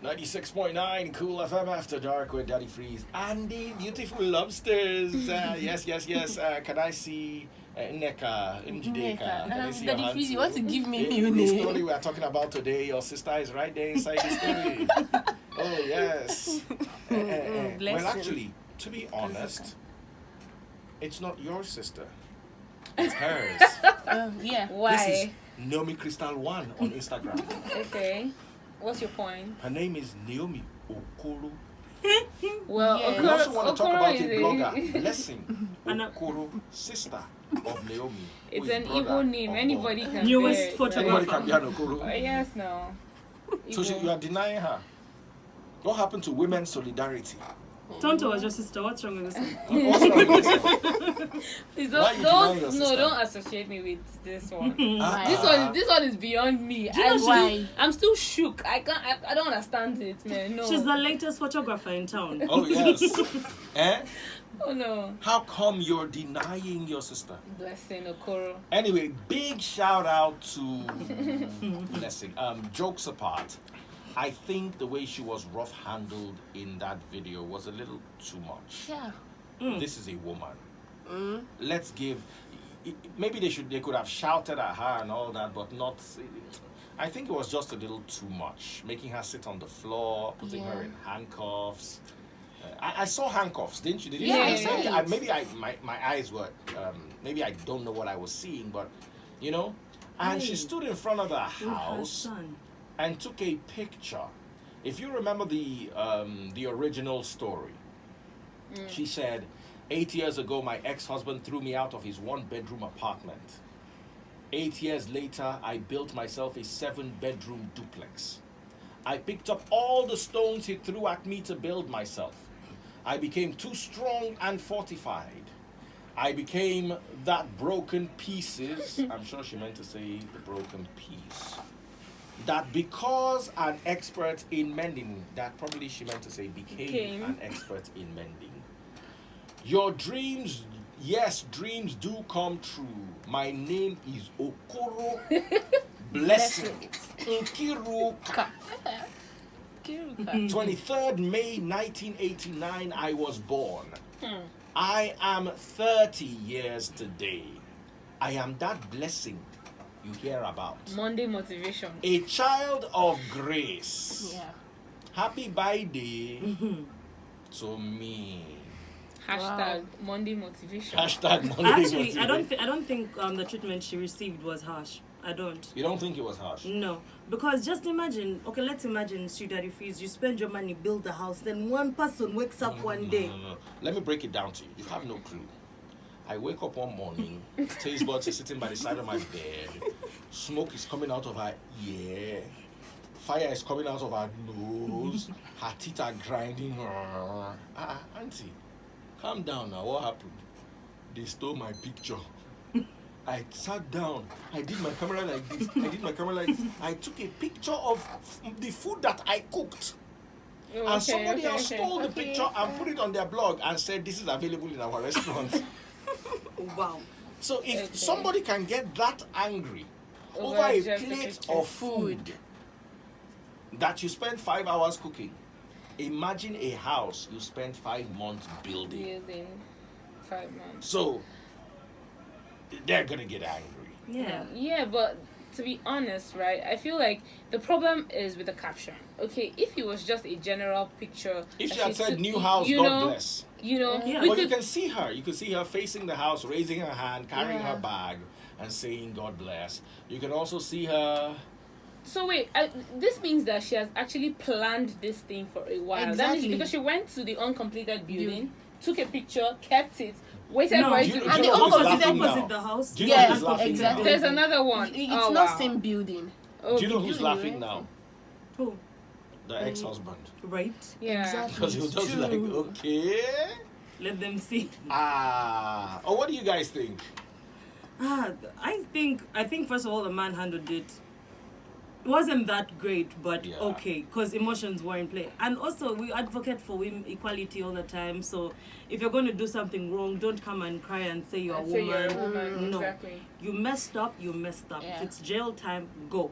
96.9 Cool FM After Dark with Daddy Freeze and the beautiful Lobsters. Yes. Can I see Nneka, Njideka? Can I see your Daddy hand Freeze, you too? want to give me In your the name? story we are talking about today, your sister is right there inside the story. Oh, yes. Well, actually, to be honest, it's not your sister. It's hers. Yeah. Why? This is Naomi Crystal 1 on Instagram. Okay. What's your point? Her name is Naomi Okoro. Well, Yeah. We also want to talk about a is blogger, Blessing Okoro, sister of Naomi. who It's is an brother Igbo name. of Anybody God. can Newest bear it, photographer. Anybody can be an Okoro. Yes, no. So you are denying her. What happened to women's solidarity? Tonto was your sister. What's wrong with this one? What's wrong with this? Please Why you denying your sister? don't associate me with this one. Ah, This one is beyond me. why? I'm still shook. I don't understand it, man. No. She's the latest photographer in town. Oh yes. Eh? Oh no. How come you're denying your sister? Blessing Okoro. Anyway, big shout out to Blessing. Jokes apart, I think the way she was rough handled in that video was a little too much. Yeah. This is a woman. Let's give. Maybe they could have shouted at her and all that, but not. I think it was just a little too much, making her sit on the floor, putting her in handcuffs. I saw handcuffs, didn't you? Did you Yeah, see? I saw Maybe my eyes were. Maybe I don't know what I was seeing, but you know. And she stood in front of the With her house son. and took a picture. If you remember the original story, she said, 8 years ago, my ex-husband threw me out of his one-bedroom apartment. 8 years later, I built myself a 7-bedroom duplex. I picked up all the stones he threw at me to build myself. I became too strong and fortified. I became that broken pieces. I'm sure she meant to say the broken piece. That because an expert in mending, that probably she meant to say became an expert in mending. Your dreams, yes, dreams do come true. My name is Okoro. Blessing. Nkiruka. 23rd May 1989, I was born. I am 30 years today. I am that blessing you hear about. Monday motivation. A child of grace. Yeah. Happy birthday to me. Hashtag Monday motivation. Hashtag Monday Actually, motivation. I don't think the treatment she received was harsh. I don't. You don't think it was harsh? No, because just imagine. Okay, let's imagine Street Daddy Freeze. You spend your money, build the house, then one person wakes up one day. No. Let me break it down to you. You have no clue. I wake up one morning, taste buds is sitting by the side of my bed, smoke is coming out of her ear, fire is coming out of her nose, her teeth are grinding. Auntie, calm down now. What happened? They stole my picture. I sat down. I did my camera like this. I took a picture of the food that I cooked. And somebody else stole the picture and put it on their blog and said, this is available in our restaurant. Wow. So if somebody can get that angry over a plate of food that you spend 5 hours cooking, imagine a house you spend 5 months building. 5 months. So they're gonna get angry. Yeah. Yeah, but to be honest, right, I feel like the problem is with the caption. Okay, if it was just a general picture. If she that had said took, new house, God bless. You know, Yeah. we But you could, can see her. You can see her facing the house, raising her hand, carrying her bag, and saying God bless. You can also see her. so wait, this means that she has actually planned this thing for a while. That Exactly. means because she went to the uncompleted building, took a picture, kept it, waited No, for it Do you, to. do And you the know who's opposite. laughing opposite now? the house. Do you know Yeah, who's laughing exactly. now? There's another one. It's Oh, not wow. same building. Oh, Do you know who's you laughing know. now? Who? The ex-husband. Right. Yeah. Exactly. Because he was just like, okay. Let them see. Oh, what do you guys think? I think first of all the man handled it. It wasn't that great, but Yeah. okay, because emotions were in play. And also, we advocate for women equality all the time. So, if you're going to do something wrong, don't come and cry and say you're a woman. Say you're a woman. No. Exactly. You messed up, you messed up. Yeah. If it's jail time, go.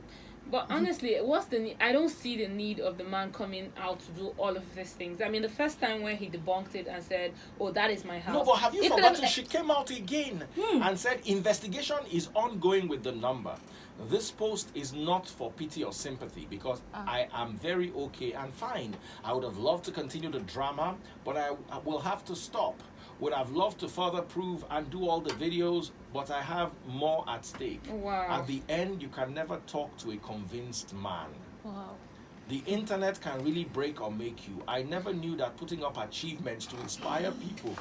But honestly, what's the need? I don't see the need of the man coming out to do all of these things. I mean, the first time when he debunked it and said, "Oh, that is my house." No, but have you It forgotten? could've- She came out again and said investigation is ongoing with the number. This post is not for pity or sympathy because I am very okay and fine. I would have loved to continue the drama, but I will have to stop. Would have loved to further prove and do all the videos, but I have more at stake. Wow. At the end, you can never talk to a convinced man. Wow. The internet can really break or make you. I never knew that putting up achievements to inspire people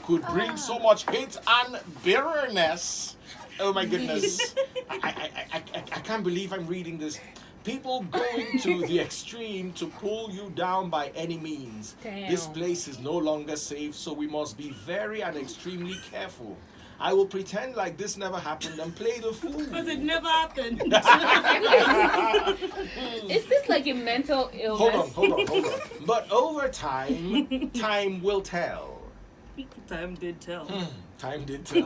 could bring so much hate and bitterness. Oh my goodness. I can't believe I'm reading this. People going to the extreme to pull you down by any means. Damn. This place is no longer safe, so we must be very and extremely careful. I will pretend like this never happened and play the fool. Because it never happened. Is this like a mental illness? Hold on. But over time, time will tell. Time did tell. Time did tell.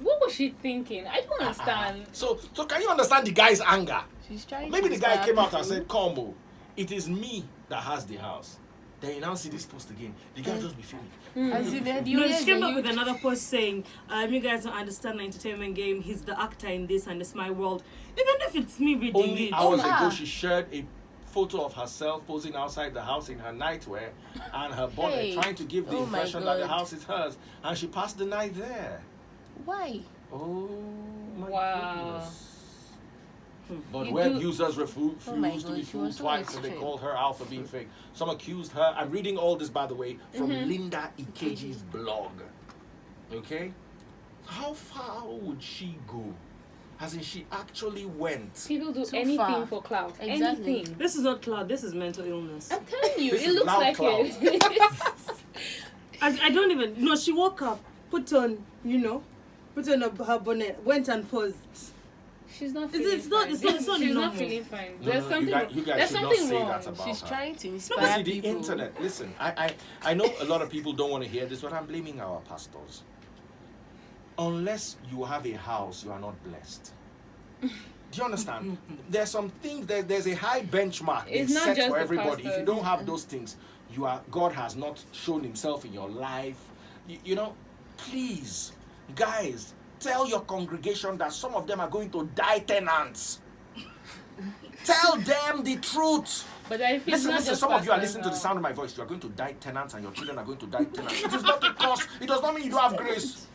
What was she thinking? I don't understand. So can you understand the guy's anger? She's trying Maybe to the guy inspire came out and people. said, "Combo, it is me that has the house." Then you now see this post again. The guy just be feeling. As in, the No, audience she came are up with you- another post saying, you guys don't understand the entertainment game. He's the actor in this and it's my world. Even if it's me reading Only it. hours Ah. ago, she shared a photo of herself posing outside the house in her nightwear and her bonnet, Hey. trying to give the Oh my impression that the God. house is hers. And she passed the night there. Why? Oh my Wow. goodness. But You web do- users refused Oh my to be God, she fooled was so twice, and they extreme. called her out for being fake. Some accused her. I'm reading all this, by the way, from Mm-hmm. Linda Ikeji's blog. Okay? How far would she go? As in, she actually went. People do Too anything far. for clout. Exactly. Anything. This is not cloud, this is mental illness. I'm telling you, This it is looks loud like clout. it. I don't even. No, she woke up, put on her bonnet, went and posed. She's not It's- feeling it's not- fine. it's not She's not normal. feeling fine. No, There's no, something. you guys There's should not something say wrong. that about She's her. trying to You inspire see, the people. internet, listen, I know a lot of people don't want to hear this, but I'm blaming our pastors. Unless you have a house, you are not blessed. Do you understand? There's some things, there's a high benchmark It's it's not set just for the everybody. If you pastors. don't have those things, God has not shown himself in your life. You know, please, guys, tell your congregation that some of them are going to die tenants. Tell them the truth. But I feel Listen, not listen, just some of you are pastors listening to the now. sound of my voice. You are going to die tenants and your children are going to die tenants. It is not a curse. It does not mean you don't have grace.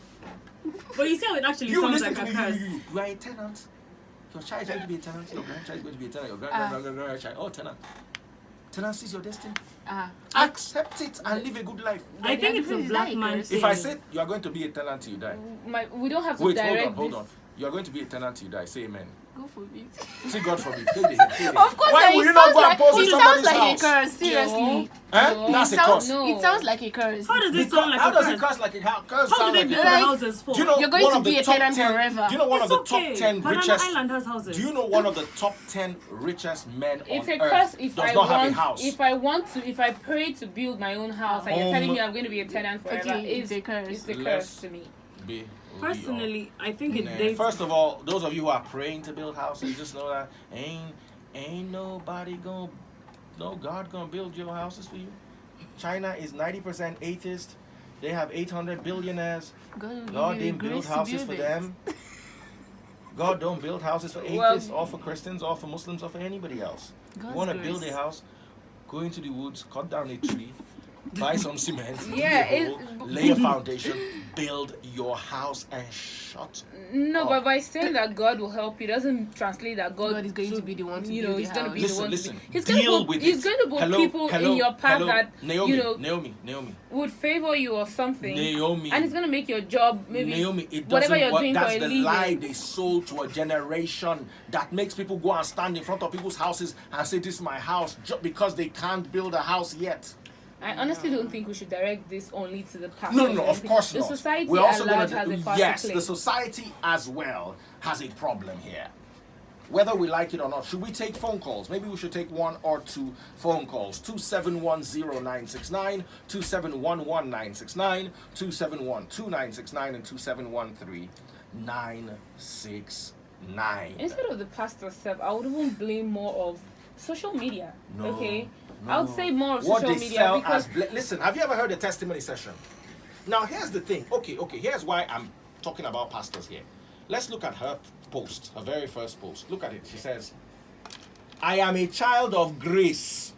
But you see how it actually You sounds listen like to a me. curse. You are a tenant. Your child is going to be a tenant. Your grandchild is going to be a tenant. Your grandchild. Oh, tenant. Tenancy is your destiny. Accept it and live a good life. I think it's a Is that black a man curse? thing. If I said you are going to be a tenant till you die. We don't have to Wait, direct hold this. on. You are going to be a tenant till you die. Say amen. Go for it. Say God forbid. Take the hint, take the hint. Of course, Why it will you not sounds go and like, post in it sounds somebody's like house? a curse. Seriously. Eh? No. That's a Sounds- curse. No. It sounds like a curse. How does it Because sound like how a does curse? it curse like a curse? How sound do they like build a the Like- houses for? Do you know You're going one to of the be a top tenant 10? forever. Do you know one It's of the okay. top 10 Banana richest? Island has houses. Do you know one of the top 10 richest men It's on a earth curse if does I not have a want. house? If I pray to build my own house, and you're telling me I'm going to be a tenant forever, Okay, it's a curse. It's a Let's curse to me. Be Personally, I think it real. Nah. dates. First of all, those of you who are praying to build houses, just know that ain't nobody gonna, no God gonna build your houses for you. China is 90% atheist. They have 800 billionaires. God God didn't build houses for them. God don't build houses for atheists or for Christians or for Muslims or for anybody else. You want to build a house, go into the woods, cut down a tree, buy some cement, Yeah, dig a hole, lay a foundation, build your house and shut. No, Oh. but by saying that God will help you doesn't translate that God is going to be the one to you build know, the he's going to house. be Listen, the one. listen. To be, he's Deal going to put, with he's it. going to put people in your path that Naomi, you know Naomi, would favor you or something, Naomi. and it's going to make your job maybe Naomi, it whatever doesn't you're work. doing That's for a the living. lie they sold to a generation that makes people go and stand in front of people's houses and say, "This is my house," just because they can't build a house yet. I honestly don't think we should direct this only to the pastors. No, of course the not. society We're also at large gonna has a part yes, to play. the society as well has a problem here. Whether we like it or not, should we take phone calls? Maybe we should take one or two phone calls. 2710969, 2711969, 2712969, and 2713969. 9. Instead of the pastor self, I would even blame more of social media. No, Okay, no. I would say more of What social they media sell because as listen, have you ever heard a testimony session? Now here's the thing. Okay, here's why I'm talking about pastors here. Let's look at her post, her very first post. Look at it. She says, I am a child of grace.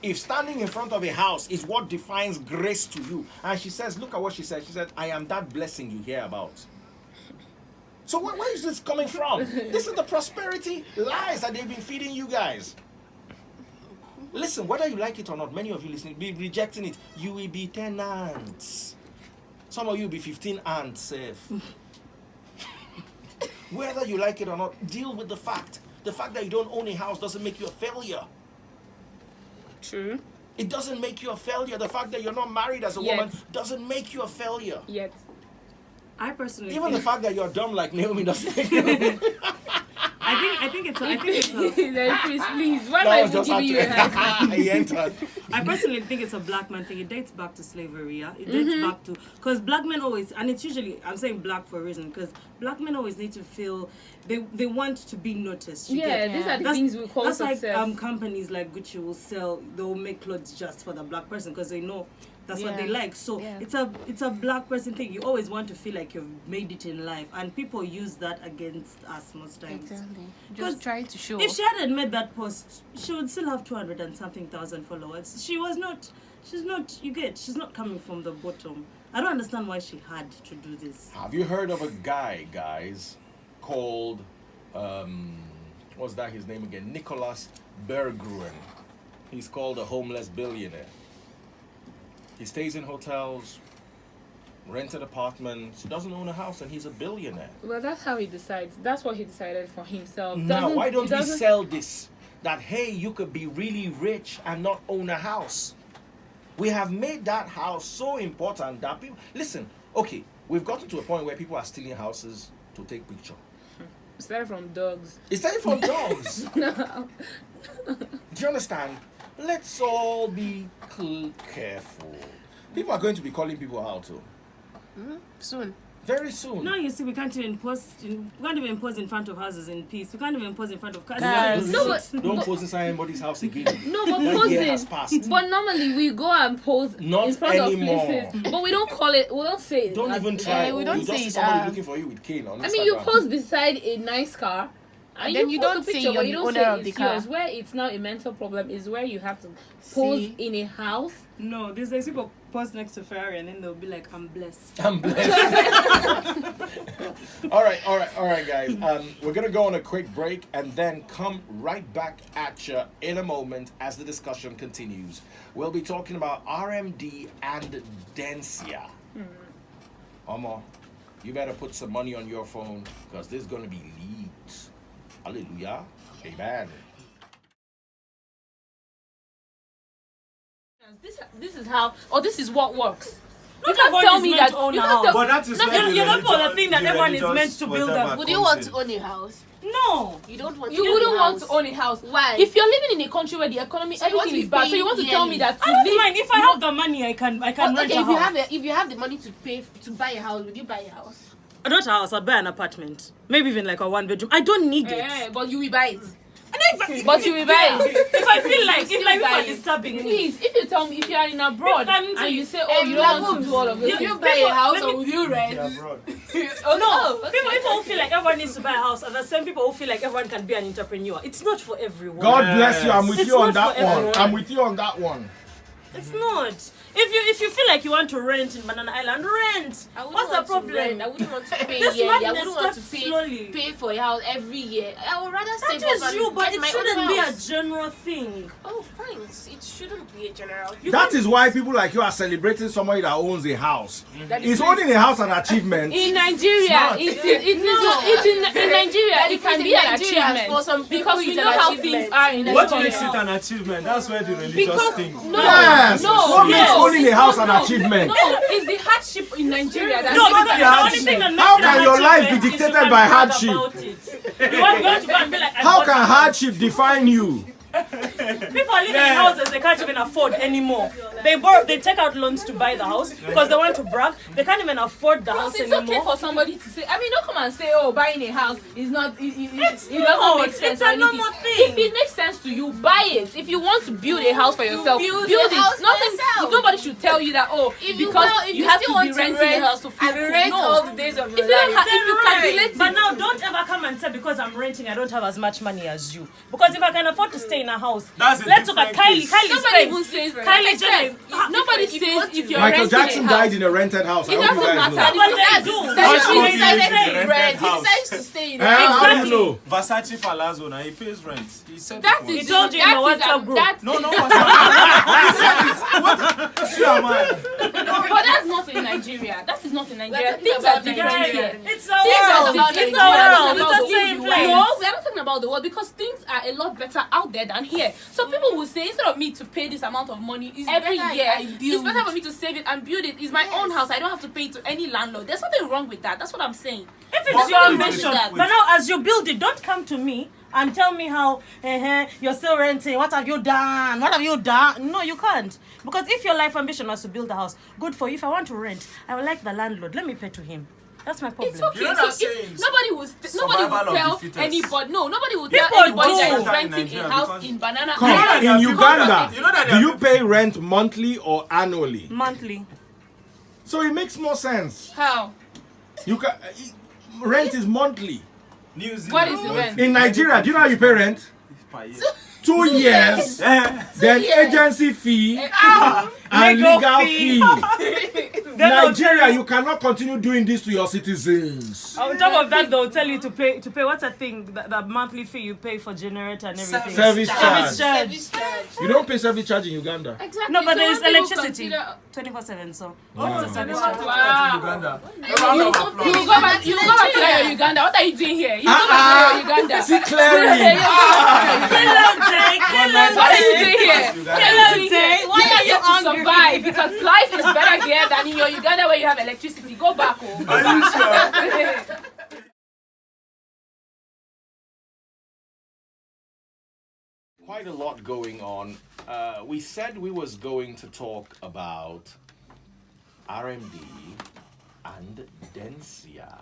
If standing in front of a house is what defines grace to you, and she says, look at what she said. She said, I am that blessing you hear about. So where is this coming from? This is the prosperity lies that they've been feeding you guys. Listen, whether you like it or not, many of you listening, be rejecting it. You will be tenants. Some of you will be 15 ants safe. Whether you like it or not, deal with the fact. The fact that you don't own a house doesn't make you a failure. true. It doesn't make you a failure. The fact that you're not married as a woman doesn't make you a failure. Yet. I personally Even the think, fact that you're dumb like Naomi doesn't make you. I think it's a Please, why am I That was even just giving you a high He entered. I personally think it's a black man thing. It dates back to slavery, yeah? It dates back to... Because black men always... And it's usually... I'm saying black for a reason. Because black men always need to feel... They want to be noticed. You get? these are the That's- things we call That's success. like companies like Gucci will sell... They'll make clothes just for the black person because they know that's what they like. So it's a black person thing. You always want to feel like you've made it in life. And people use that against us most times. Exactly. Because Just try to show. If she hadn't made that post, she would still have 200 and something thousand followers. She's not coming from the bottom. I don't understand why she had to do this. Have you heard of a guy, guys, called, what's that his name again? Nicholas Berggren. He's called a homeless billionaire. He stays in hotels, rented apartments. He doesn't own a house, and he's a billionaire. Well, that's how he decides. That's what he decided for himself. Now, why don't we doesn't- sell this? That, hey, you could be really rich and not own a house. We have made that house so important that people... Listen, okay, we've gotten to a point where people are stealing houses to take picture. Started from dogs. It's time for dogs. No. Do you understand? Let's all be careful. People are going to be calling people out too. Soon. Very soon. No, you see, we can't even pose in front of houses in peace. We can't even pose in front of cars. Cars. No, but Don't pose inside anybody's house again. no, but That year has posing. passed. But normally we go and pose Not in front anymore. of places. But we don't call it. We don't say it. Don't as- even try. we don't you just say see it, somebody looking for you with cane on Instagram. I mean, you pose beside a nice car, and then you post don't a say picture, you're but you the don't owner say of the it's car. yours. Where it's now a mental problem is where you have to pose See? in a house. No, these days people pose next to Ferrari and then they'll be like, I'm blessed. I'm blessed. all right, guys. We're gonna go on a quick break and then come right back at you in a moment as the discussion continues. We'll be talking about RMD and Dencia. Omar, you better put some money on your phone because this is gonna be lit. Hallelujah. Amen. This is how, or this is what works. You Not can't everyone tell is me meant that. to own You a can't house. tell. But that is No, where you're not for the thing that the everyone is religious meant to build whatever up. Would you comes want in. to own a house? No. You don't want to You own wouldn't a want house. to own a house. Why? If you're living in a country where the economy, So you want everything to is bad, so pay you want to tell me yearly. that I to don't live, mind. If I have the money, I can rent Okay, a if house. you have the money to buy a house, would you buy a house? Not a house, I'd buy an apartment. Maybe even like a one bedroom. I don't need it. but you will buy it. And But you will buy it. If I feel like, still if like buy people are it. disturbing me. Please, if you tell me if you are in abroad I'm and you say, oh, you don't want to do all of this, Will you you buy a house let or me- will you rent? Yeah, abroad. oh, No, people who feel like everyone needs to buy a house are the same people who feel like everyone can be an entrepreneur. It's not for everyone. God bless you. I'm with It's you on not that for one. everyone. I'm with you on that one. It's not. If you feel like you want to rent in Banana Island, rent. I wouldn't What's the want to problem? rent. I wouldn't want to pay This yearly. I madness wouldn't want to starts slowly. pay for a house every year. I would rather That save up is and you, but get it my shouldn't own be a house. general thing. Oh, fine. It shouldn't be a general. That is why people like you are celebrating somebody that owns a house. That is Is owning a house an achievement? in Nigeria, in Nigeria, That it is can in be an Nigeria. achievement For some people, because we it's know an how achievement. things are in What Nigeria. makes it an achievement? That's where the religious Because thing. no, Yes. no, What makes no, owning a house an no, achievement? No, it's the hardship in Nigeria that No, makes but it the an only achievement. thing that makes How it can an your life be achievement is dictated you can by brag hardship? about it. You want to go and be like, I How bought can a house. hardship define you? People are living in houses they can't even afford anymore. They take out loans to buy the house because they want to brag. They can't even afford the house It's anymore. okay for somebody to say. I mean, don't come and say, "Oh, buying a house is not. It doesn't No, make sense." it's a or anything. normal thing. If it makes sense to you, buy it. If you want to build a house for yourself, build the it. house for Nothing. yourself. Nobody should tell you that. Oh, If because you have still to be want to renting rent a house to feel and cool. rent No. all the days of your If you don't life. have, if you calculate But it, now, don't ever come and say because I'm renting, I don't have as much money as you. Because if I can afford to stay in a house, That's a let's look at different Kylie. case. Kylie nobody stays. even says. Kylie Jenner. Nobody different. If you says want to if you're Michael renting Jackson a house. died in a rented house. It I hope you doesn't guys matter. know. But Because they do. that's That's what what he he decided is, to rented rent. He house. decides to stay in. How do you know? Versace Palazzo, now he pays rent. He said That it is was- He told you in the WhatsApp group. That's, No, Versace. What? See, man. but that's not in Nigeria. That is not in Nigeria. talking Things are about different Nigeria. here. It's a Things are world. different. It's We a are not world. talking It's about the who same you place. are. No, we are not talking about the world because things are a lot better out there than here. So people will say instead of me to pay this amount of money every better year, I it's build. better for me to save it and build it. It's my own house. I don't have to pay to any landlord. There's something wrong with that. That's what I'm saying. If What it's your is ambition, it? but now as you build it, don't come to me and tell me how you're still renting. What have you done? What have you done? No, you can't. Because if your life ambition was to build a house, good for you. If I want to rent, I would like the landlord. Let me pay to him. That's my problem. It's okay. You know So that saying, if nobody will survival of the tell fittest. anybody. No, nobody will People tell anybody do. that is In renting Nigeria a house because- in Banana Come, Island. there are in people Uganda, that- you know that do there you are pay rent monthly or annually? Monthly. So it makes more sense. How? You can rent is monthly. New Zealand. What is the rent? In Nigeria, do you know how you pay rent? Per year. 2 years, then agency fee and Legal legal fee. fee. Nigeria, you cannot continue doing this to your citizens. On top of that, they'll tell you to pay. What's that thing? That monthly fee you pay for generator and everything. Service charge. Service charge. You don't pay service charge in Uganda. Exactly. No, but So there's when people electricity consider- 24/7. So Wow. what's the service Wow. charge? Wow. Uganda. You go back to your Uganda. What are you doing here? You go back to your Uganda. See clearly. What are you doing here? What are you doing here? Why are you here to hungry? survive? Because life is better here than in your Uganda where you have electricity. Go back home. Are you sure? Quite a lot going on. We said we was going to talk about RMD and Dencia.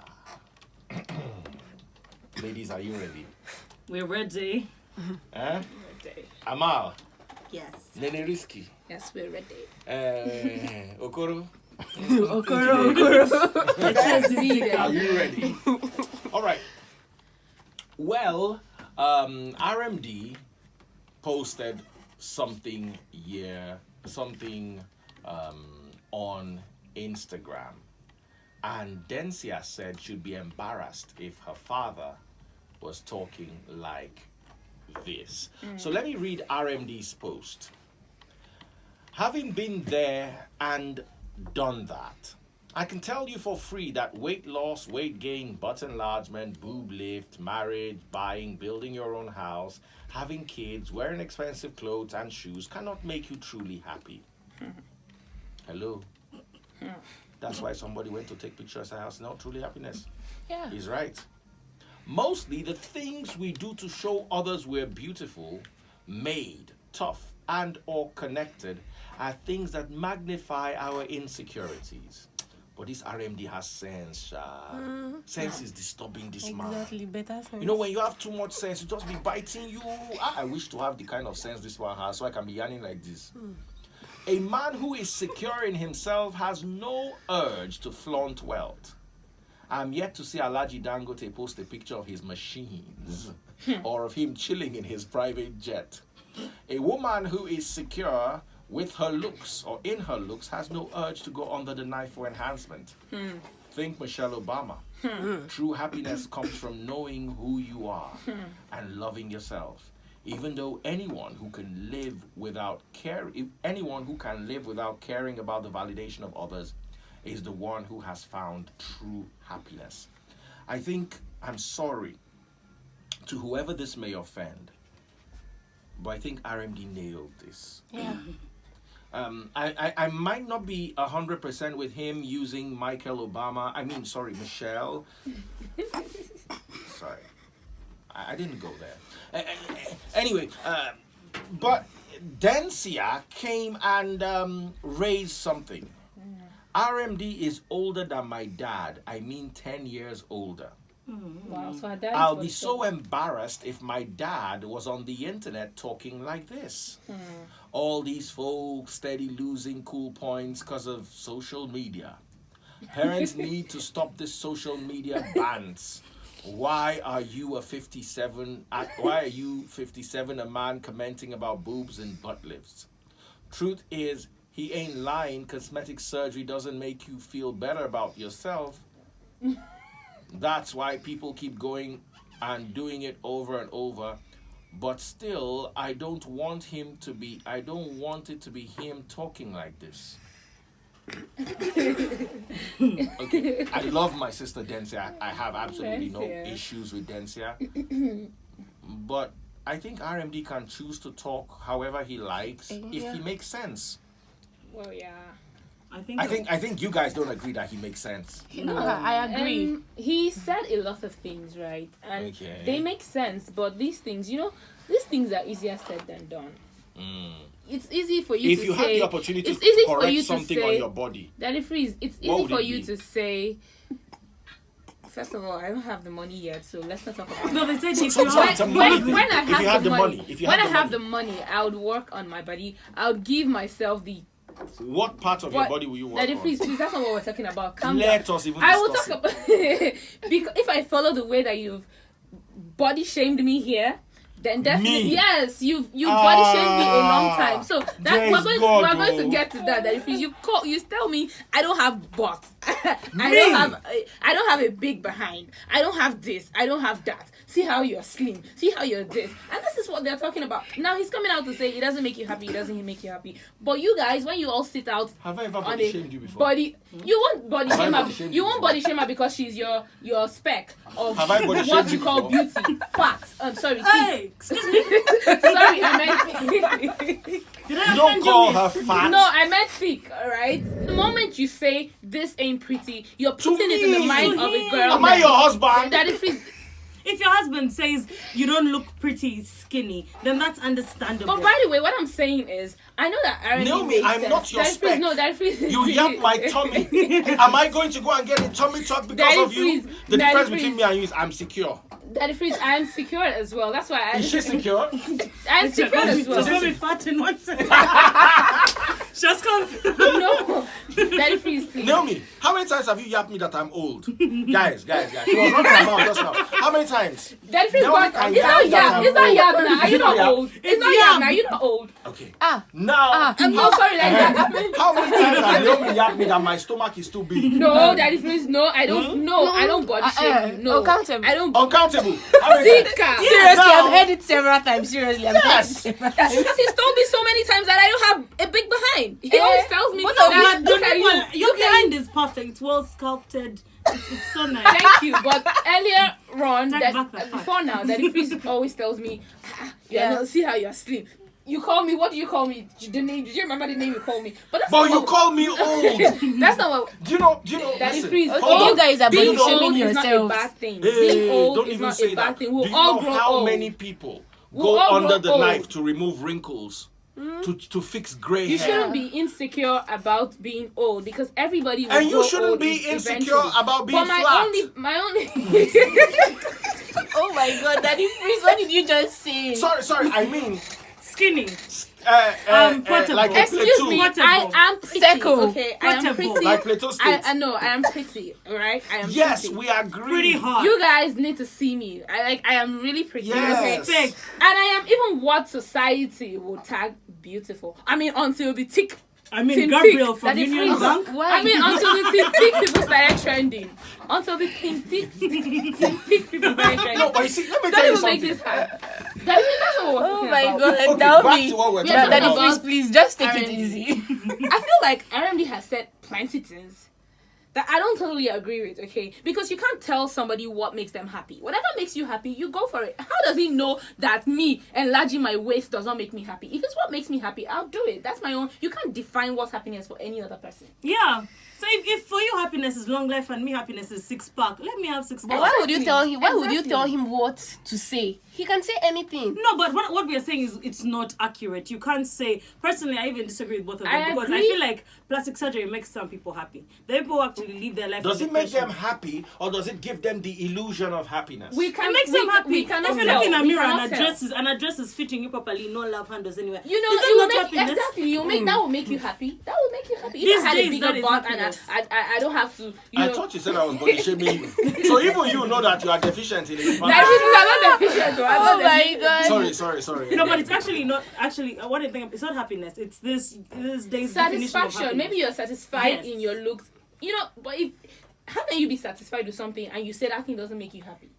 Ladies, are you ready? We're ready. Eh? Amal, Yes. Nene Risky, Yes, we're ready. Okoro, Okoro. are you ready? All right. Well, RMD posted something on Instagram, and Dencia said she'd be embarrassed if her father was talking like this. So let me read RMD's post. Having been there and done that, I can tell you for free that weight loss, weight gain, butt enlargement, boob lift, marriage, buying, building your own house, having kids, wearing expensive clothes and shoes cannot make you truly happy. Hello? That's why somebody went to take pictures of house. Not truly happiness. Yeah. He's right. Mostly the things we do to show others we're beautiful, made, tough, and or connected are things that magnify our insecurities. But this RMD has sense. Sense is disturbing this man. Better sense. You know, when you have too much sense, it just be biting you. I wish to have the kind of sense this one has so I can be yarning like this. A man who is secure in himself has no urge to flaunt wealth. I'm yet to see Alhaji Dangote post a picture of his machines or of him chilling in his private jet. A woman who is secure with her looks or in her looks has no urge to go under the knife for enhancement. Think Michelle Obama. True happiness comes from knowing who you are and loving yourself. Even though anyone who can live without caring about the validation of others is the one who has found true happiness. I'm sorry to whoever this may offend, but I think RMD nailed this. Yeah. I might not be 100% with him using Michelle. Sorry. I didn't go there. Anyway, But Dencia came and raised something. RMD is older than my dad. I mean 10 years older. Wow, so her dad I'll was be so embarrassed if my dad was on the internet talking like this. All these folks steady losing cool points because of social media. Parents need to stop this social media bans. Why are you 57, a man commenting about boobs and butt lifts? Truth is, he ain't lying. Cosmetic surgery doesn't make you feel better about yourself. That's why people keep going and doing it over and over. But still, I don't want it to be him talking like this. Okay, I love my sister Dencia. I have absolutely no issues with Dencia. But I think RMD can choose to talk however he likes if he makes sense. Well, yeah. I think you guys don't agree that he makes sense. No, I agree. He said a lot of things, right? And they make sense, but these things are easier said than done. It's easy for you to say. If you have the opportunity to correct something on your body. Daddy Freeze, it's easy for you to say. First of all, I don't have the money yet, so let's not talk about it. No, they said When I have the money, I would work on my body. I would give myself the. What part of your body will you work Daddy on? Freeze, please, that's not what we're talking about. Let us even I will discuss talk about because if I follow the way that you've body shamed me here, then definitely yes, you body shamed me a long time. So that we're going to get to that. That if you tell me I don't have butt, I don't have a big behind, I don't have this, I don't have that. See how you're slim, see how you're this, and this is what they're talking about. Now he's coming out to say it doesn't make you happy, it doesn't make you happy. But you guys, when you all sit out, have I ever body shamed you before? You won't body shame her. You won't body shame her because she's your speck of what you call beauty. Facts. I'm sorry. Hey, excuse me. Sorry, I meant thick. You don't call her fat. No, I meant thick. All right. The moment you say this ain't pretty, you're putting it in the mind of a girl. Am I your husband? That is pretty. If your husband says you don't look pretty skinny, then that's understandable. But by the way, what I'm saying is, I know that RMD Naomi, I'm sense. not your spec. No, you yap my tummy. Am I going to go and get a tummy tuck because of you? The difference between me and you is I'm secure. Daddy Freeze, I am secure as well. That's why Is she secure? I'm secure as well. She's gonna be fat in 1 second. Just come. No, Daddy Freeze, please. Naomi, how many times have you yapped me that I'm old? Guys. She was running her mouth just now. How many times? Daddy Freeze, Naomi, it's not yap. It's not yap now. Are you not old? It's not yap now. You're not old. Okay. Now. I'm not sorry like that. How many times have Naomi yapped me that my stomach is too big? No, Daddy Freeze, no. I don't. No, I don't body shame you. No. Uncountable. I don't. Uncountable. How many times? Seriously, Now- I've heard it several times. Seriously, I've heard it several times. He's told me so many times that I don't have a big behind. He always tells me what that. of Look at you. Your behind is perfect. It's well sculpted. It's so nice. Thank you. But earlier on, Take back the fact. before now, Daddy Freeze always tells me, see how you're slim. You call me, what do you call me? Did you remember the name you called me? But you call me old. that's not what. Do you know? Daddy Listen, Freeze. hold Okay, on. you guys are Being body old shaming is not a yourselves. bad thing. Hey, Being old don't is even not say a that. bad thing. Do We'll you all know grow how old. many people We'll go all under grow the old. knife to remove wrinkles, to fix gray You hair? shouldn't be insecure about being old because everybody will And you grow shouldn't old be insecure eventually. about being But my flat. only Oh my God, Daddy Freeze, what did you just say? Sorry. I mean, Skinny. like a excuse plateau. me, Portable. I am pretty. Circle. Okay, I am Portable. pretty. Like Plateau State. I know I am pretty. All right, I am. Yes, pretty. we agree. Pretty hot. You guys need to see me. I am really pretty. Yes. Okay? Thick. And I am even what society would tag beautiful. I mean, until the thick. I mean, Thin Gabriel thick. from Daddy Union Freeze. Bank. Why? I mean, until the thick people started trending. Until the thick people started trending. No, but you see, let me Don't tell you even make something. this hard. That's what we're Oh talking my about. God, Okay, Naomi. back to what we're Yeah, talking Daddy about. Freeze, please just take it R&D. easy. I feel like RMD has said plenty things that I don't totally agree with, okay? Because you can't tell somebody what makes them happy. Whatever makes you happy, you go for it. How does he know that me enlarging my waist does not make me happy? If it's what makes me happy, I'll do it. That's my own. You can't define what's happiness for any other person. Yeah. So if for you happiness is long life and me happiness is 6-pack, let me have 6-pack. But why would you tell him? Why would you Exactly. tell him what to say? He can say anything. No, but what we are saying is it's not accurate. You can't say. Personally, I even disagree with both of them because I feel like plastic surgery makes some people happy. The people who actually live their life. Does it make them happy, or does it give them the illusion of happiness? It makes them happy. If you look in a mirror and a dress is fitting you properly, no love handles anywhere. You know, it will make exactly. That will make you happy. That will make you happy. If I had a bigger butt and I don't have to. I thought you said I was body shaming you. So even you know that you are deficient in it. I'm not deficient. Oh my god. Sorry. No, but it's actually not. Actually, what I think it's not happiness. It's this day's definition of happiness. Maybe you're satisfied in your looks. You know, but how can you be satisfied with something and you say that thing doesn't make you happy?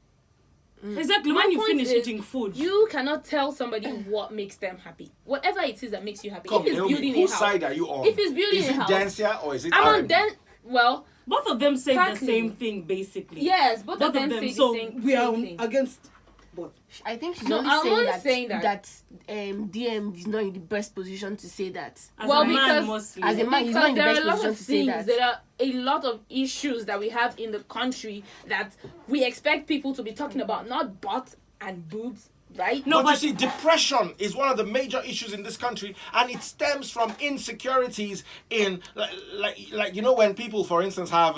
Exactly. When you finish eating food, you cannot tell somebody what makes them happy. Whatever it is that makes you happy. Come, if it's building whose a house, side are you on? If it's building is a house, Dencia or is it I'm RMD? Well, both of them say the same thing basically. Yes, both of them say so the same we are thing. Against both. I think she's I'm only only saying that DM is not in the best position to say that. As a man, he's not in the best position to say that. There are a lot of issues that we have in the country that we expect people to be talking about, not butt and boobs, right? No, but you see, depression is one of the major issues in this country, and it stems from insecurities in, like you know, when people, for instance, have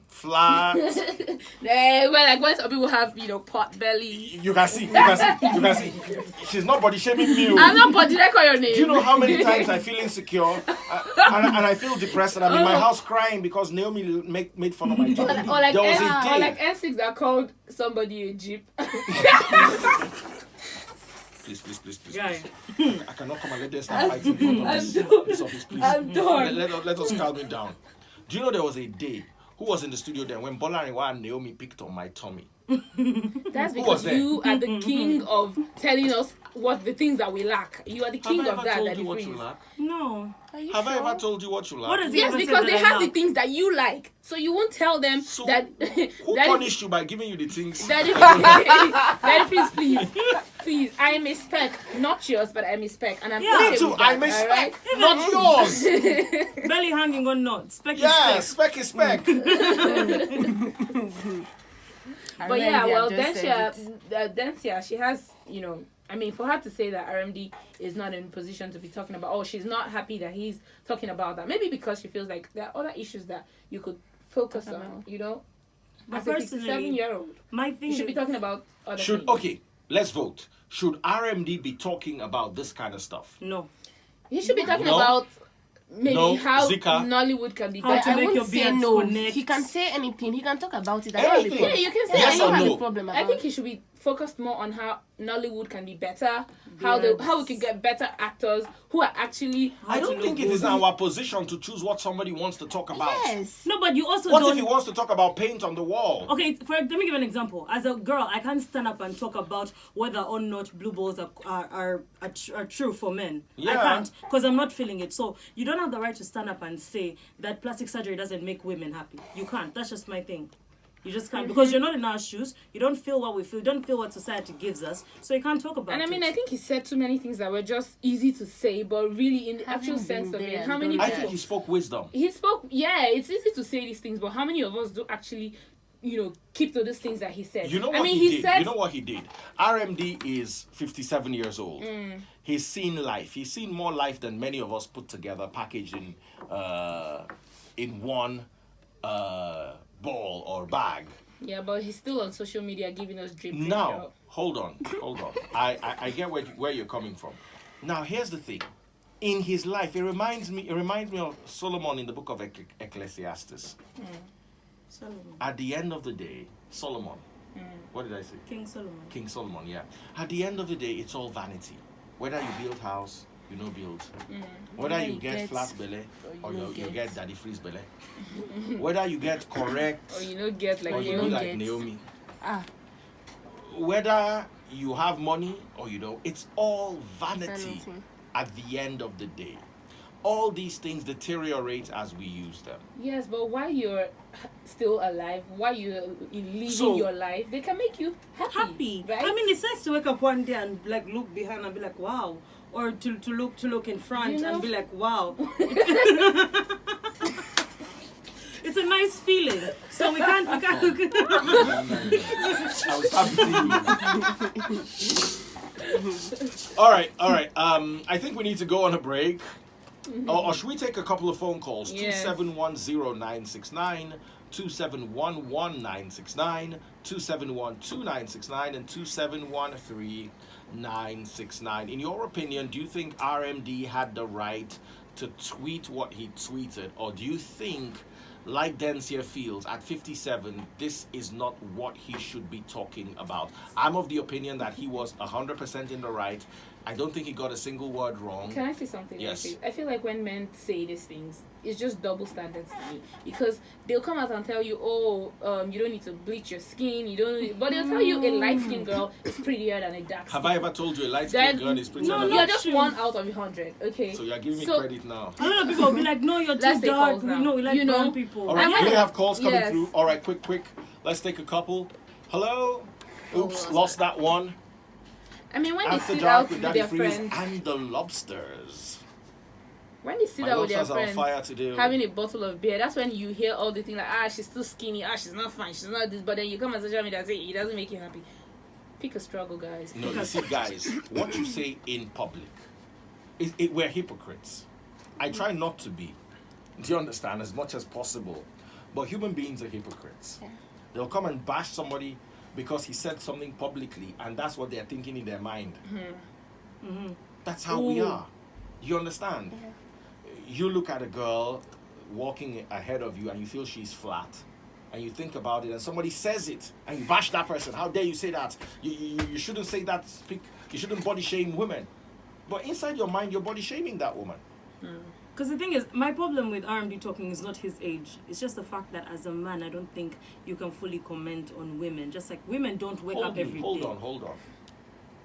flat. Well, like when some people have, pot belly. You can see. She's not body shaming me. I'm not body. Did I call your name? Do you know how many times I feel insecure and I feel depressed and I'm in my house crying because Naomi made fun of my job. Or like N6 that called somebody a jeep. Please. Yeah. I cannot come and let them start fighting in front of this office, please. I'm done. Let us calm it down. Do you know there was a day? Who was in the studio then when Bolariwa and Naomi picked on my tummy? That's because you are the king of telling us what the things that we lack. You are the king of that. Have I ever told you what you lack? No. Have I ever told you what you lack? What does yes, because they have the things that you like. So you won't tell them so that... Who punished you by giving you the things? Daddy, please. I am a spec. Not yours, but I'm a spec. And I'm Me too. I'm a spec. Not yours. Belly hanging on not. Spec is spec. Spec is spec. But yeah, well, Dencia, she has, for her to say that RMD is not in position to be talking about, she's not happy that he's talking about that. Maybe because she feels like there are other issues that you could focus on, But as a 67-year-old, my thing you should be talking about other things. Okay, let's vote. Should RMD be talking about this kind of stuff? No. He should be talking about maybe how Zika. Nollywood can be How better. to make your beard connect. He can say anything. He can talk about it. Anything. Yeah, you can say Yes or no? problem about I think he should be focused more on how Nollywood can be better, how we can get better actors who are actually... I don't think it is in our position to choose what somebody wants to talk about. Yes. No, but you also What if he wants to talk about paint on the wall? Okay, let me give an example. As a girl, I can't stand up and talk about whether or not blue balls are true for men. Yeah. I can't, because I'm not feeling it. So you don't have the right to stand up and say that plastic surgery doesn't make women happy. You can't. That's just my thing. You just can't, because you're not in our shoes. You don't feel what we feel. You don't feel what society gives us. So you can't talk about it. And I think he said too many things that were just easy to say, but really in the actual sense of it, how many people... I think he spoke wisdom. It's easy to say these things, but how many of us do actually, keep to these things that he said? You know what he did? You know what he did? RMD is 57 years old. He's seen life. He's seen more life than many of us put together, packaged in one... ball or bag. Yeah, but he's still on social media giving us drip. Now, hold on. I get where you're coming from. Now, here's the thing. In his life, it reminds me of Solomon in the book of Ecclesiastes. Solomon. At the end of the day, Solomon. What did I say? King Solomon, yeah. At the end of the day, it's all vanity. Whether you build house, you know build. Whether you get flat belly or you get daddy freeze belly. Whether you get correct or you get like or you be like Naomi. Whether you have money or you don't, it's all vanity at the end of the day. All these things deteriorate as we use them. Yes, but while you're still alive, while you're living your life, they can make you happy. Right? I mean, it's nice to wake up one day and look behind and be like, wow. Or to look in front and be like, wow. It's a nice feeling. So we can't. I was happy to see you. All right. I think we need to go on a break. Or should we take a couple of phone calls? Yes. 2710969, 2711969, 2712969, and 2713969. In your opinion, do you think RMD had the right to tweet what he tweeted, or do you think, like Dencia feels at 57, this is not what he should be talking about? I'm of the opinion that he was 100% in the right. I don't think he got a single word wrong. Can I say something? Yes. I feel like when men say these things, it's just double standards to me, because they'll come out and tell you, you don't need to bleach your skin, but they'll tell you a light-skinned girl is prettier than a dark skin. Have I ever told you a light-skinned girl is prettier than you're just 1 out of 100, okay? So you're giving me credit now. A lot of people will be like, no, you're Let's too take dark. calls We now. know we like brown people. All right, And do we when- have calls coming Yes. through? All right, quick. Let's take a couple. Hello? Oops, lost that one. I mean, when they After sit Dark out with with Daddy their Freeze friends, and the Lobsters. when they sit My out with their lobsters are on friends, fire today. having a bottle of beer, that's when you hear all the things like, she's too skinny, she's not fine, she's not this, but then you come on social media and say it doesn't make you happy. Pick a struggle, guys. No, you see, guys, what you say in public, we're hypocrites. I try not to be. Do you understand? As much as possible. But human beings are hypocrites. Yeah. They'll come and bash somebody because he said something publicly, and that's what they're thinking in their mind. That's how we are. You understand? You look at a girl walking ahead of you and you feel she's flat, and you think about it, and somebody says it, and you bash that person. How dare you say that? You shouldn't say that. You shouldn't body shame women. But inside your mind, you're body shaming that woman. Because the thing is, my problem with RMD talking is not his age. It's just the fact that as a man, I don't think you can fully comment on women. Just like women don't wake up every day. Hold on.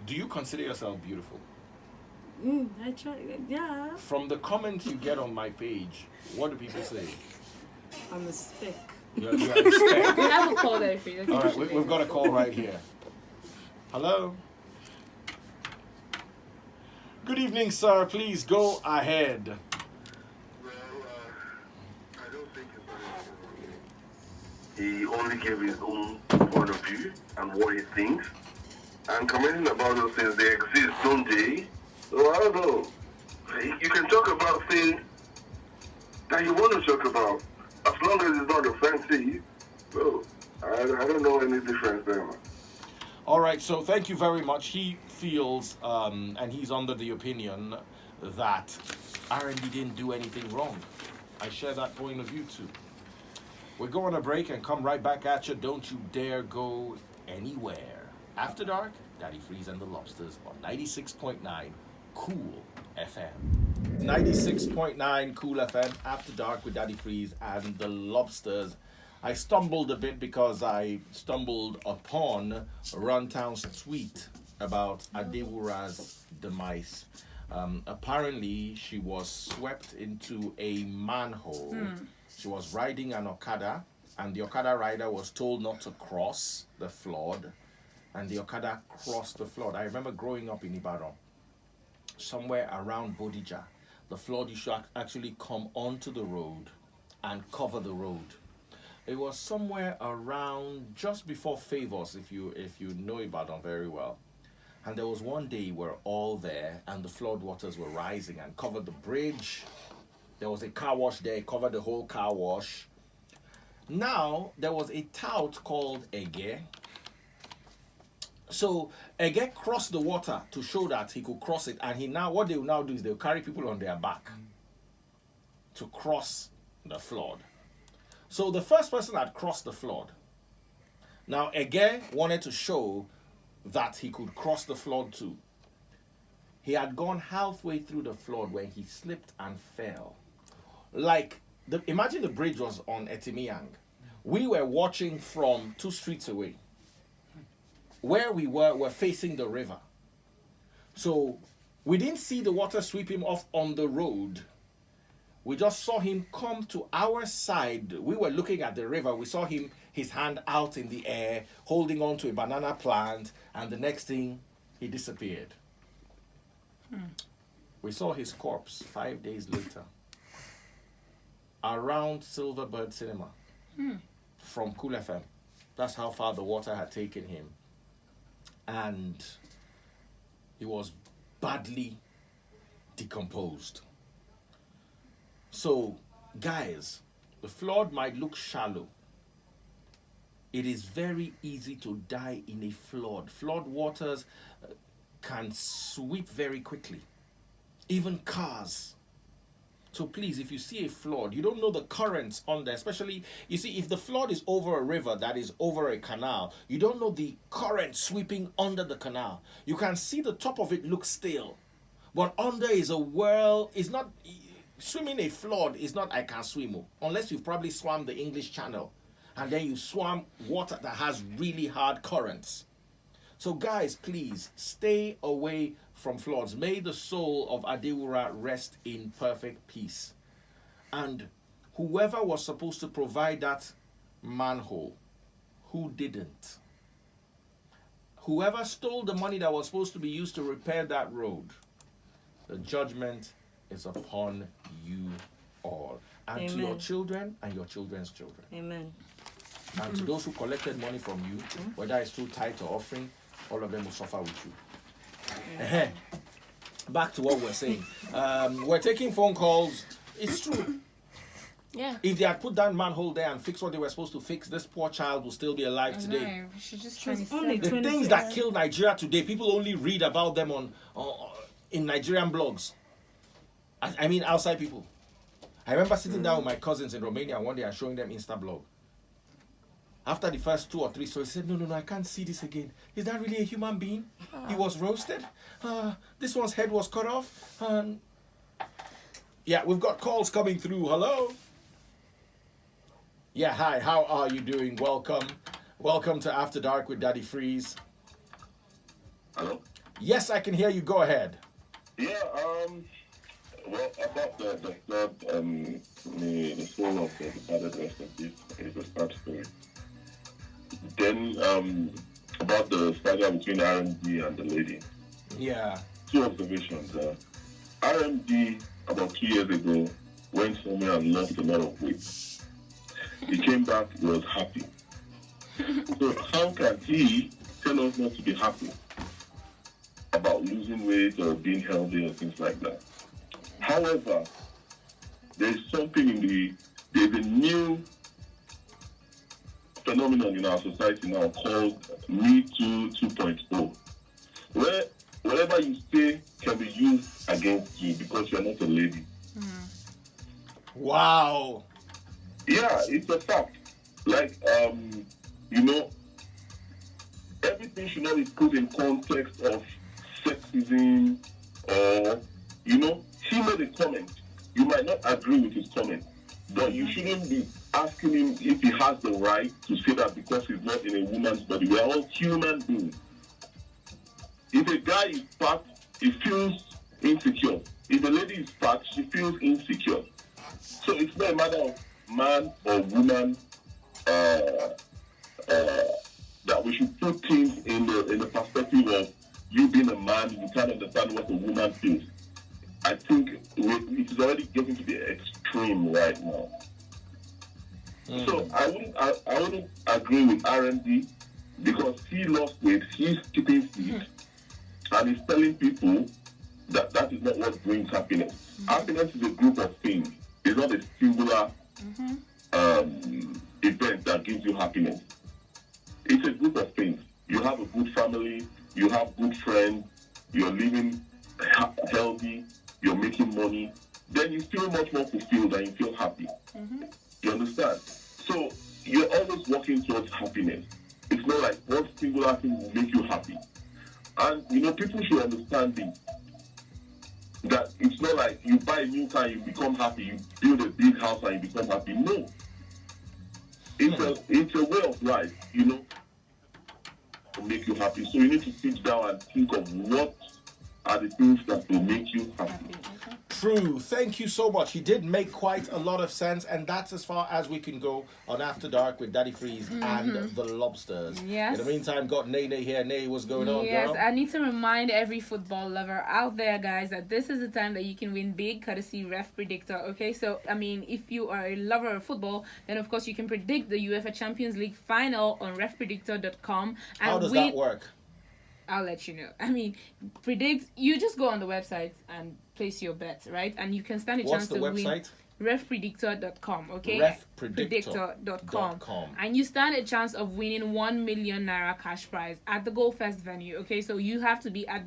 Do you consider yourself beautiful? I try, yeah. From the comments you get on my page, what do people say? I'm a speck. You're a speck. We have a call there for you. All right, we've got a call right here. Hello? Good evening, sir. Please go ahead. I don't think he only gave his own point of view and what he thinks. And commenting about those things, they exist, don't they? So I don't know. You can talk about things that you want to talk about, as long as it's not offensive. So I don't know any difference there, man. All right, so thank you very much. He feels, and he's under the opinion that R&D didn't do anything wrong. I share that point of view too. We'll go on a break and come right back at you. Don't you dare go anywhere. After Dark, Daddy Freeze and the Lobsters on 96.9 Cool FM. 96.9 Cool FM, After Dark with Daddy Freeze and the Lobsters. I stumbled a bit because I stumbled upon Runtown's tweet about Adewura's demise. Apparently, she was swept into a manhole. She was riding an Okada, and the Okada rider was told not to cross the flood, and the Okada crossed the flood. I remember growing up in Ibadan, somewhere around Bodija. The flood used to actually come onto the road and cover the road. It was somewhere around just before Favors, if you know Ibadan very well. And there was one day we were all there, and the flood waters were rising and covered the bridge. There was a car wash there, covered the whole car wash. Now, there was a tout called Ege. So, Ege crossed the water to show that he could cross it. And what they will now do is they'll carry people on their back to cross the flood. So, the first person had crossed the flood. Now, Ege wanted to show that he could cross the flood too. He had gone halfway through the flood when he slipped and fell. Imagine the bridge was on Etimiang. We were watching from 2 streets away. Where we were facing the river. So we didn't see the water sweep him off on the road. We just saw him come to our side. We were looking at the river. We saw his hand out in the air, holding on to a banana plant, and the next thing, he disappeared. We saw his corpse 5 days later around Silverbird Cinema. from Coolfm. That's how far the water had taken him. And he was badly decomposed. So, guys, the flood might look shallow. It is very easy to die in a flood. Flood waters can sweep very quickly. Even cars. So please, if you see a flood, you don't know the currents on there. Especially, you see, if the flood is over a river that is over a canal, you don't know the current sweeping under the canal. You can see the top of it look still. But under is a whirl. It's not... Swimming a flood is not I can swim. Unless you've probably swam the English Channel. And then you swam water that has really hard currents. So guys, please stay away from floods. May the soul of Adewura rest in perfect peace. And whoever was supposed to provide that manhole, who didn't? Whoever stole the money that was supposed to be used to repair that road, the judgment is upon you all. And Amen. to your children and your children's children. Amen. And to those who collected money from you, whether it's through tithe or offering, all of them will suffer with you. Back to what we're saying. We're taking phone calls. It's true. Yeah. If they had put that manhole there and fixed what they were supposed to fix, this poor child will still be alive today. No, we should just She was 27. only The 26. things that killed Nigeria today, people only read about them on in Nigerian blogs. I mean, outside people. I remember sitting down with my cousins in Romania one day and showing them Insta blog. After the first 2 or 3 stories, he said, no, I can't see this again. Is that really a human being? He was roasted. This one's head was cut off. Yeah, we've got calls coming through. Hello? Yeah, hi, how are you doing? Welcome. Welcome to After Dark with Daddy Freeze. Hello? Yes, I can hear you. Go ahead. Yeah, well, about the soul of the departed rest of this is a sad story. Then, about the saga between RMD and the lady. Yeah. 2 observations. RMD, about 2 years ago, went somewhere and lost a lot of weight. He came back, he was happy. So how can he tell us not to be happy about losing weight or being healthy or things like that? However, there's something there's a new phenomenon in our society now called Me Too 2.0, where whatever you say can be used against you because you're not a lady. Wow. Yeah, it's a fact. Like, everything should not be put in context of sexism or, he made a comment. You might not agree with his comment, but you shouldn't be asking him if he has the right to say that because he's not in a woman's body. We are all human beings. If a guy is fat, he feels insecure. If a lady is fat, she feels insecure. So it's not a matter of man or woman that we should put things in the perspective of you being a man, you can't understand what a woman feels. I think it is already getting to be extreme right now. So I wouldn't agree with RMD because he lost weight, he's keeping fit, and he's telling people that that is not what brings happiness. Happiness is a group of things. It's not a singular event that gives you happiness. It's a group of things. You have a good family, you have good friends, you're living healthy, you're making money, then you feel much more fulfilled and you feel happy. You understand? So you're always working towards happiness. It's not like one singular thing will make you happy. And people should understand this. That it's not like you buy a new car, you become happy, you build a big house and you become happy. No. It's a way of life, to make you happy. So you need to sit down and think of what are the things that will make you happy. true. Thank you so much. He did make quite a lot of sense, and that's as far as we can go on After Dark with Daddy Freeze and the Lobsters. Yes. In the meantime, got Nene here. Nene, what's going on, Yes, girl? I need to remind every football lover out there, guys, that this is the time that you can win big, courtesy Ref Predictor. Okay, so I mean, if you are a lover of football, then of course you can predict the UEFA Champions League final on refpredictor.com. And How does that work? I'll let you know. I mean, predict. You just go on the website and place your bet, right? And you can stand a What's chance the to website? win. Refpredictor.com, okay? Refpredictor.com. And you stand a chance of winning 1 million naira cash prize at the Goldfest venue, okay? So you have to be at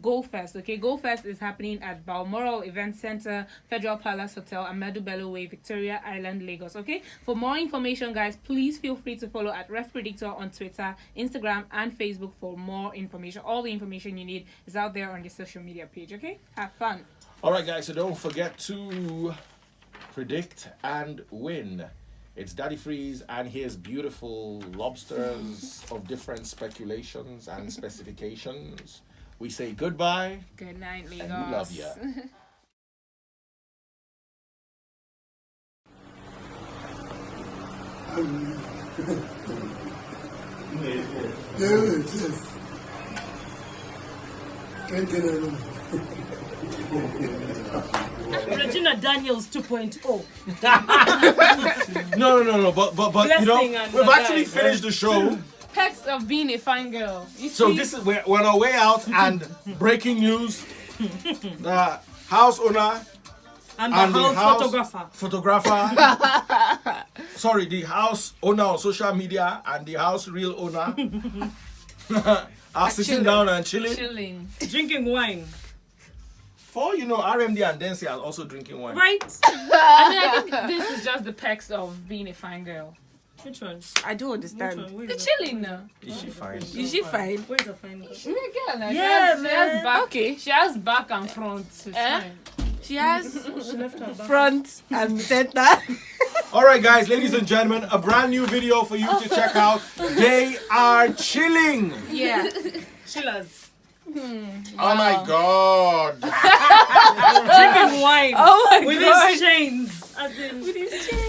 Goldfest, okay? Goldfest is happening at Balmoral Event Center, Federal Palace Hotel, and Medubelo Way, Victoria Island, Lagos, okay? For more information, guys, please feel free to follow at Refpredictor on Twitter, Instagram, and Facebook for more information. All the information you need is out there on the social media page, okay? Have fun. All right, guys, so don't forget to predict and win. It's Daddy Freeze and his beautiful lobsters of different speculations and specifications. We say goodbye. Good night, Lagos. And we love ya. Regina Daniels 2.0. No. But you know, Blessing and we've actually guys, finished the show. Perks of being a fine girl. You So see? this is we're on our way out, and breaking news: the house owner And and the the house house photographer. sorry, the house owner on social media and the house real owner are sitting down and chilling. Drinking wine. For you know, RMD and Dencia are also drinking wine. Right? I mean, I think this is just the perks of being a fine girl. Which one? I do Which understand. one? Where The is chilling now. Is she fine? Is she fine? Where's the fine girl? She's a girl now. Yeah, she man. has back. Okay. She has back and front. It's fine. She has She left her back. front and center. All right, guys, ladies and gentlemen, a brand new video for you to check out. They are chilling. Yeah. Chillers. Oh my God. Drinking wine. Oh my With god. his chains. As in, With his chain.